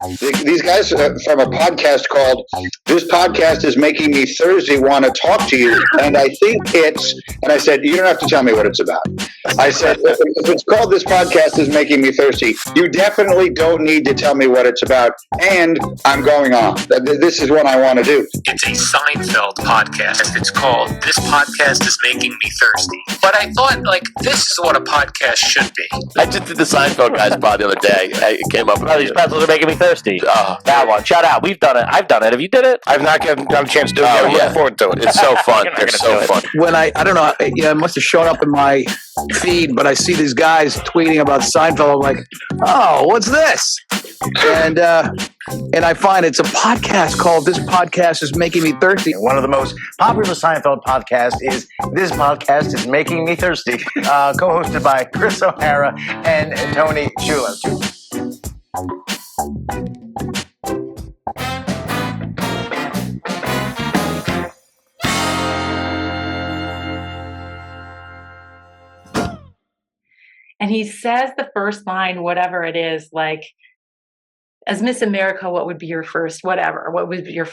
These guys from a podcast called "This Podcast Is Making Me Thursday" want to talk to you, and I think and I said, you don't have to tell me what it's about. I said, if it's called "This Podcast Is Making Me Thirsty," you definitely don't need to tell me what it's about, and I'm going on. This is what I want to do. It's a Seinfeld podcast. It's called "This Podcast Is Making Me Thirsty." But I thought, this is what a podcast should be. I just did the Seinfeld guys pod the other day. It came up. These pretzels are making me thirsty. That one. Shout out. We've done it. I've done it. Have you did it? I've not gotten a chance to do it yet. I'm looking forward to it. It's so fun. They're so fun. When I don't know, it must have shown up in my feed, but I see these guys tweeting about Seinfeld. I'm like, oh, what's this? And I find it's a podcast called "This Podcast Is Making Me Thirsty." One of the most popular Seinfeld podcasts is "This Podcast Is Making Me Thirsty," co-hosted by Chris O'Hara and Tony Shuler. And he says the first line, whatever it is, as Miss America, what would be your first, whatever, what would be your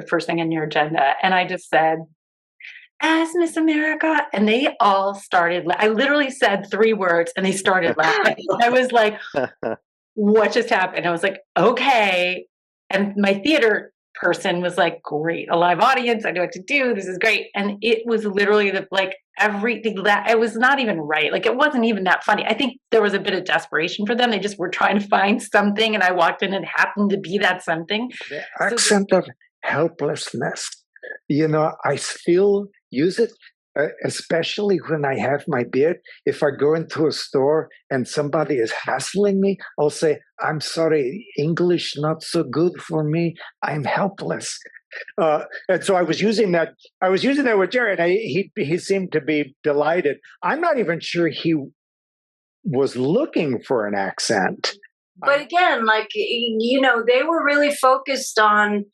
first thing on your agenda? And I just said, as Miss America. And they all started, I literally said 3 words and they started laughing. I was like, what just happened? I was like, okay. And my theater person was like, great, a live audience. I know what to do. This is great. And it was literally everything that it was not even right. It wasn't even that funny. I think there was a bit of desperation for them. They just were trying to find something. And I walked in and it happened to be that something. The accent of helplessness. I still use it, especially when I have my beard. If I go into a store and somebody is hassling me, I'll say, I'm sorry, English not so good for me. I'm helpless. And so I was using that. I was using that with Jerry, and he seemed to be delighted. I'm not even sure he was looking for an accent. But again, they were really focused on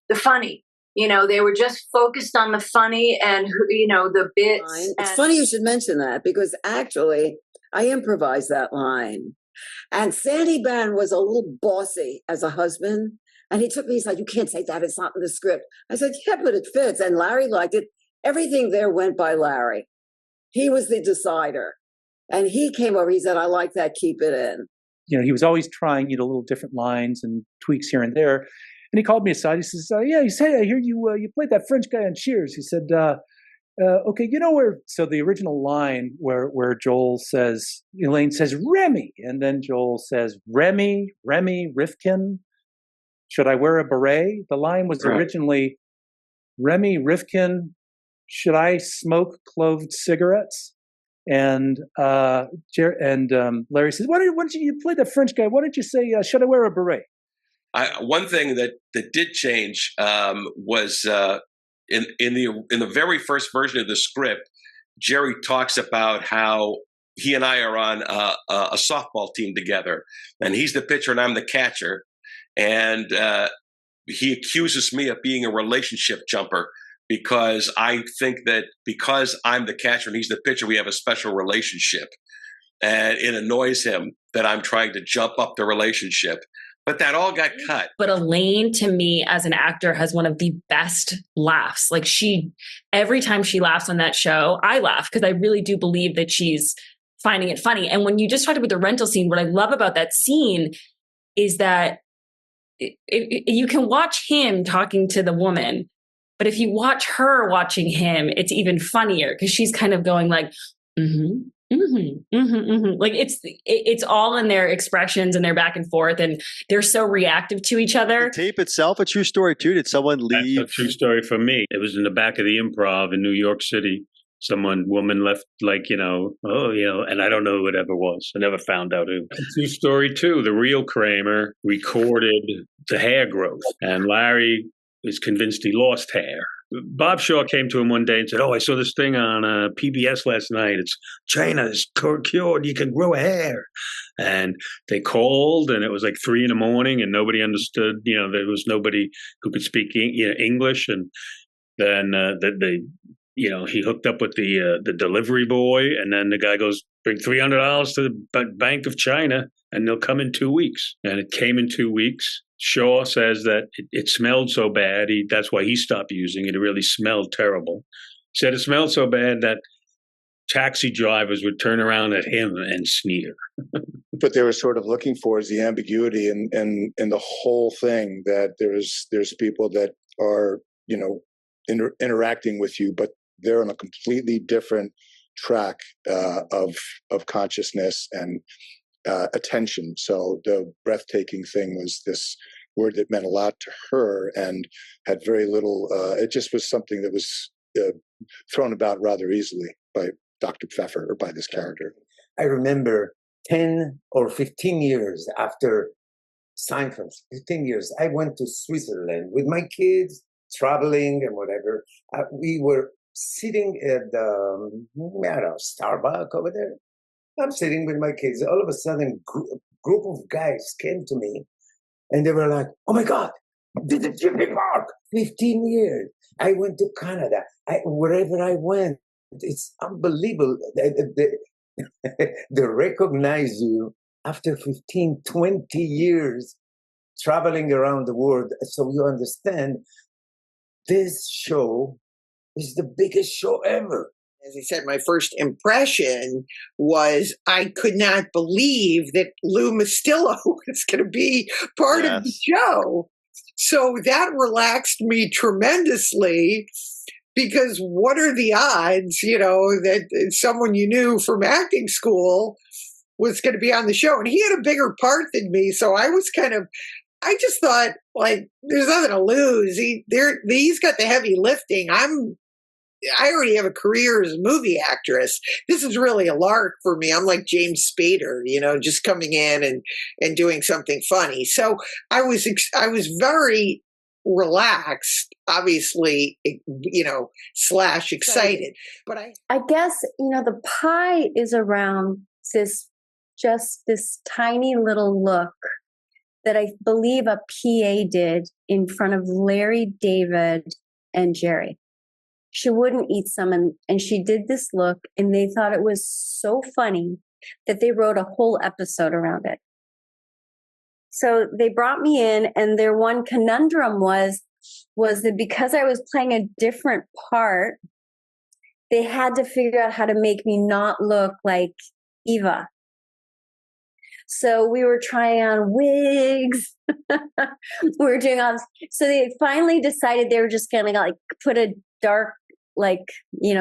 the funny. They were just focused on the funny and, the bits. It's funny you should mention that because actually I improvised that line. And Sandy Ban was a little bossy as a husband. And he took me, he's like, you can't say that. It's not in the script. I said, yeah, but it fits. And Larry liked it. Everything there went by Larry. He was the decider. And he came over. He said, I like that. Keep it in. He was always trying, little different lines and tweaks here and there. And he called me aside. He says, yeah, he said, I hear you played that French guy on Cheers. He said, okay, where, so the original line where Joel says, Elaine says, Remy. And then Joel says, Remy, Rifkin. Should I wear a beret? The line was originally, Remy, Rifkin, should I smoke cloved cigarettes? And Larry says, why don't you play that French guy? Why don't you say, should I wear a beret? One thing that did change was in the very first version of the script, Jerry talks about how he and I are on a softball team together, and he's the pitcher and I'm the catcher, and he accuses me of being a relationship jumper because I think that because I'm the catcher and he's the pitcher, we have a special relationship, and it annoys him that I'm trying to jump up the relationship. But that all got cut. But Elaine, to me, as an actor, has one of the best laughs. Every time she laughs on that show, I laugh because I really do believe that she's finding it funny. And when you just talked about the rental scene, what I love about that scene is that you can watch him talking to the woman, but if you watch her watching him, it's even funnier because she's kind of going mm-hmm. Mm-hmm, mm-hmm, mm-hmm. It's all in their expressions and their back and forth, and they're so reactive to each other. The tape itself, a true story too. Did someone leave? That's a true story for me. It was in the back of the Improv in New York City. Woman left, and I don't know who it ever was. I never found out who. True story too. The real Kramer recorded the hair growth, and Larry is convinced he lost hair. Bob Shaw came to him one day and said, I saw this thing on PBS last night. It's China is cured. You can grow hair. And they called, and it was 3 a.m, and nobody understood. There was nobody who could speak English. And then he hooked up with the delivery boy, and then the guy goes, bring $300 to the Bank of China, and they'll come in 2 weeks. And it came in 2 weeks. Shaw says that it smelled so bad, that's why he stopped using it. It really smelled terrible. He said it smelled so bad that taxi drivers would turn around at him and sneer. What they were sort of looking for is the ambiguity and the whole thing, that there's people that are, interacting with you, but they're on a completely different track of consciousness and attention. So the breathtaking thing was this word that meant a lot to her and had very little. It just was something that was thrown about rather easily by Dr. Pfeffer, or by this character. I remember 10 or 15 years after Seinfeld, 15 years, I went to Switzerland with my kids, traveling and whatever. We were sitting at the, Starbucks over there. I'm sitting with my kids. All of a sudden, group of guys came to me, and they were like, "Oh my God, this is Jimmy Park! 15 years. I went to Canada. Wherever I went, it's unbelievable. They recognize you after 15, 20 years traveling around the world. So you understand, this show is the biggest show ever." As I said, my first impression was I could not believe that Lou Mastillo was going to be part of the show. So that relaxed me tremendously, because what are the odds, that someone you knew from acting school was going to be on the show? And he had a bigger part than me. So I was I just thought, there's nothing to lose. He's got the heavy lifting. I already have a career as a movie actress. This is really a lark for me. I'm like James Spader, just coming in and doing something funny. So I was very relaxed, obviously, / excited. But I guess, the pie is around this tiny little look that I believe a PA did in front of Larry, David, and Jerry. She wouldn't eat some, and she did this look, and they thought it was so funny that they wrote a whole episode around it. So they brought me in, and their one conundrum was that because I was playing a different part, they had to figure out how to make me not look like Eva. So we were trying on wigs. We were doing all this. So they finally decided they were just going to put a dark,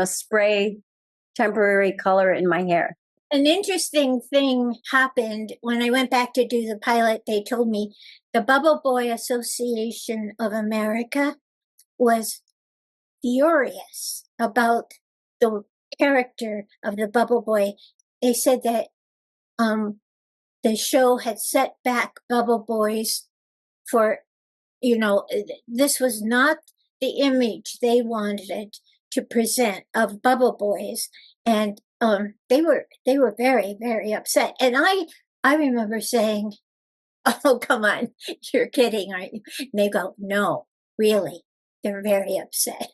spray temporary color in my hair. An interesting thing happened when I went back to do the pilot. They told me the Bubble Boy Association of America was furious about the character of the Bubble Boy. They said that the show had set back Bubble Boys for, this was not the image they wanted to present of Bubble Boys. And they were very, very upset. And I remember saying, "Oh, come on, you're kidding, aren't you?" And they go, "No, really, they're very upset."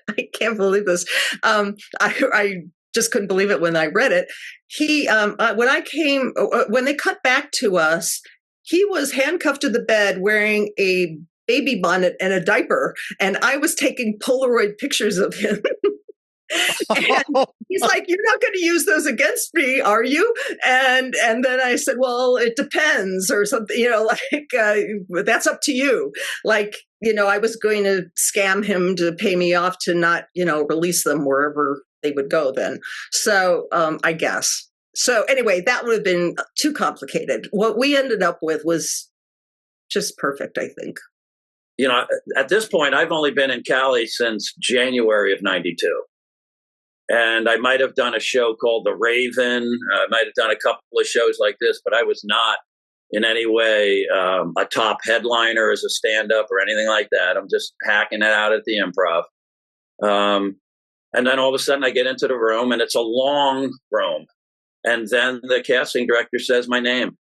I can't believe this. I just couldn't believe it when I read it. When they cut back to us, he was handcuffed to the bed wearing a baby bonnet and a diaper, and I was taking Polaroid pictures of him. And he's like, "You're not going to use those against me, are you?" And then I said, "Well, it depends," or something, that's up to you. I was going to scam him to pay me off to not, release them wherever they would go then. So I guess. So anyway, that would have been too complicated. What we ended up with was just perfect, I think. At this point, I've only been in Cali since January of '92. And I might have done a show called The Raven. I might have done a couple of shows like this, but I was not in any way a top headliner as a stand-up or anything like that. I'm just hacking it out at the Improv. And then all of a sudden I get into the room, and it's a long room. And then the casting director says my name.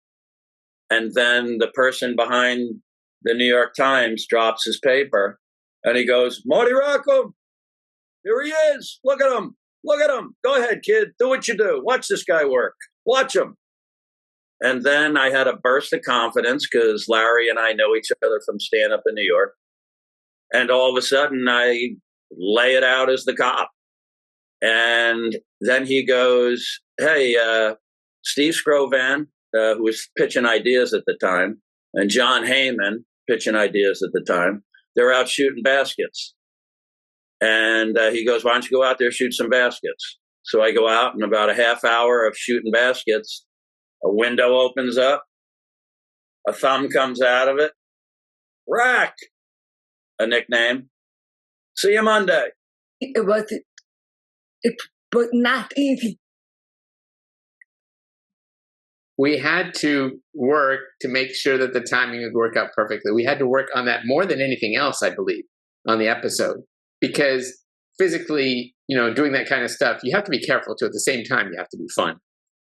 And then the person behind the New York Times drops his paper, and he goes, "Marty Rackham, here he is. Look at him. Look at him. Go ahead, kid. Do what you do. Watch this guy work. Watch him." And then I had a burst of confidence because Larry and I know each other from stand up in New York. And all of a sudden I lay it out as the cop. And then he goes, hey, Steve Scrovan, who was pitching ideas at the time, and John Heyman, pitching ideas at the time, they're out shooting baskets. And he goes, why don't you go out there, shoot some baskets? So I go out, and about a half hour of shooting baskets, a window opens up, a thumb comes out of it. Rack, a nickname. See you Monday. It was not easy. We had to work to make sure that the timing would work out perfectly. We had to work on that more than anything else, I believe, on the episode. Because physically, doing that kind of stuff, you have to be careful too. At the same time, you have to be fun.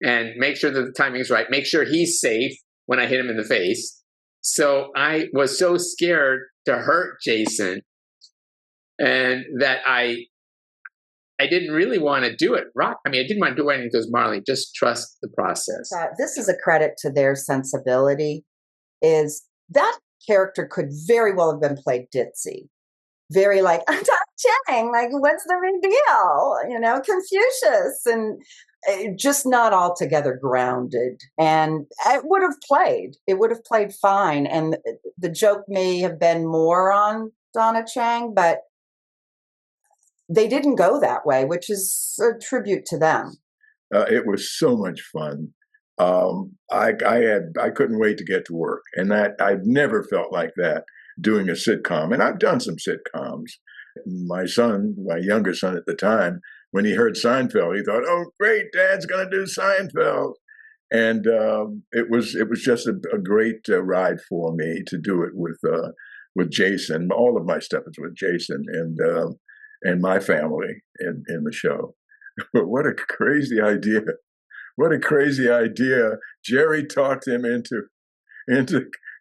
And make sure that the timing is right. Make sure he's safe when I hit him in the face. So I was so scared to hurt Jason, and that I didn't really want to do it. I didn't want to do anything because Marley, just trust the process. This is a credit to their sensibility, is that character could very well have been played ditzy. Very like, I'm not Chang, like, what's the big deal? Confucius, and just not altogether grounded. And it would have played fine. And the joke may have been more on Donna Chang, but they didn't go that way, which is a tribute to them. It was so much fun. I couldn't wait to get to work, and that I've never felt like that doing a sitcom. And I've done some sitcoms. My son, my younger son at the time, when he heard Seinfeld, he thought, "Oh, great, Dad's going to do Seinfeld." And it was just a great ride for me to do it with Jason. All of my stuff is with Jason and my family in the show. But what a crazy idea. What a crazy idea. Jerry talked him into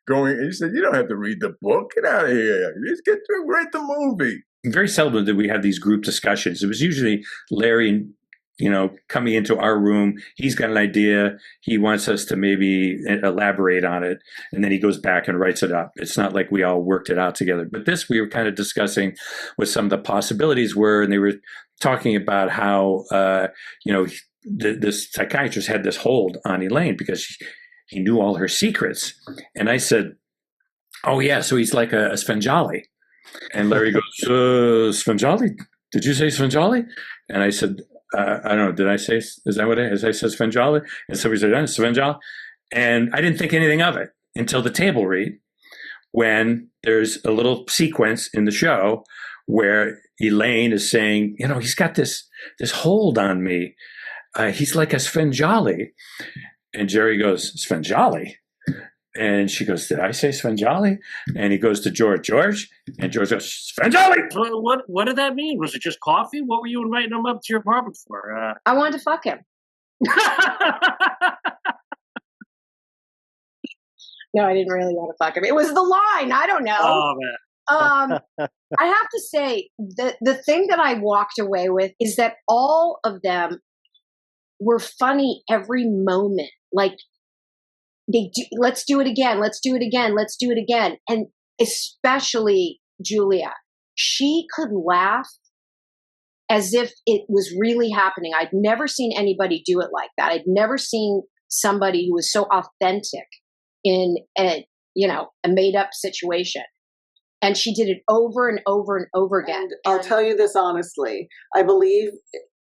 going. He said, "You don't have to read the book. Get out of here. Just get to write the movie." Very seldom did we have these group discussions. It was usually Larry, coming into our room. He's got an idea. He wants us to maybe elaborate on it. And then he goes back and writes it up. It's not like we all worked it out together. But this, we were kind of discussing what some of the possibilities were. And they were talking about how, this psychiatrist had this hold on Elaine because he knew all her secrets. And I said, "Oh, yeah, so he's like a Svengali." And Larry goes, "Svengali? Did you say Svengali?" And I said, "I don't know. Did I say, is that what I said, Svengali?" And somebody said, "Svengali." And I didn't think anything of it until the table read, when there's a little sequence in the show where Elaine is saying, "He's got this hold on me. He's like a Svengali." And Jerry goes, "Svengali?" And she goes, "Did I say Svengali?" And he goes to George, and George goes, "Svengali!" What did that mean? Was it just coffee? What were you inviting him up to your apartment for? I wanted to fuck him. No, I didn't really want to fuck him. It was the line. I don't know. Oh, man. I have to say, the thing that I walked away with is that all of them were funny every moment. Like, let's do it again. Let's do it again. Let's do it again. And especially Julia, she could laugh as if it was really happening. I'd never seen anybody do it like that. I'd never seen somebody who was so authentic in a made up situation. And she did it over and over and over again. And I'll tell you this honestly. I believe,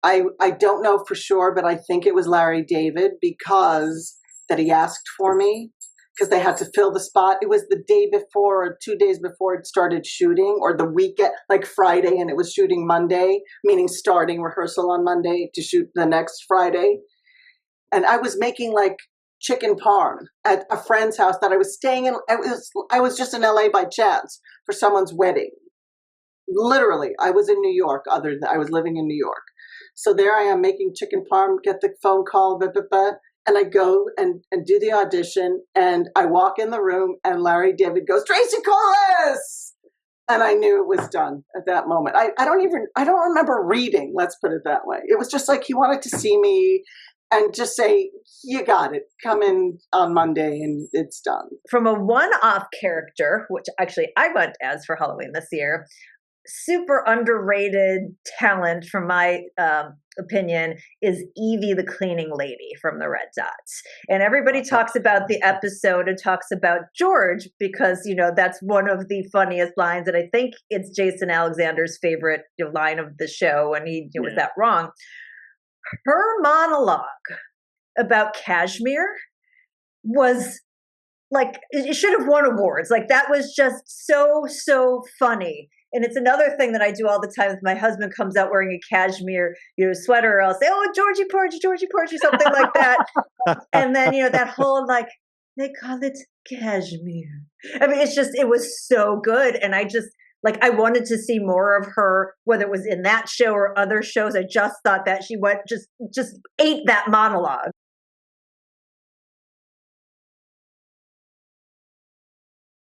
I don't know for sure, but I think it was Larry David because that he asked for me, because they had to fill the spot. It was the day before or 2 days before it started shooting, or the weekend, like Friday, and it was shooting Monday, meaning starting rehearsal on Monday to shoot the next Friday. And I was making like chicken parm at a friend's house that I was staying in. I was just in LA by chance for someone's wedding. Literally, I was in New York. I was living in New York. So there I am making chicken parm, get the phone call, and I go and do the audition, and I walk in the room, and Larry David goes, "Tracy Corliss!" And I knew it was done at that moment. I don't remember reading, let's put it that way. It was just like he wanted to see me, and just say, you got it. Come in on Monday and it's done. From a one-off character, which actually I went as for Halloween this year, super underrated talent, from my opinion, is Evie the cleaning lady from the Red Dots. And everybody talks about the episode and talks about George because, that's one of the funniest lines. And I think it's Jason Alexander's favorite line of the show. And he was that wrong. Her monologue about Kashmir was like, it should have won awards. Like, that was just so funny. And it's another thing that I do all the time. If my husband comes out wearing a cashmere, sweater, I'll say, "Oh, Georgie Porgy," something like that. And then, that whole, like, they call it cashmere. I mean, it was so good. And I just, I wanted to see more of her, whether it was in that show or other shows. I just thought that she just ate that monologue.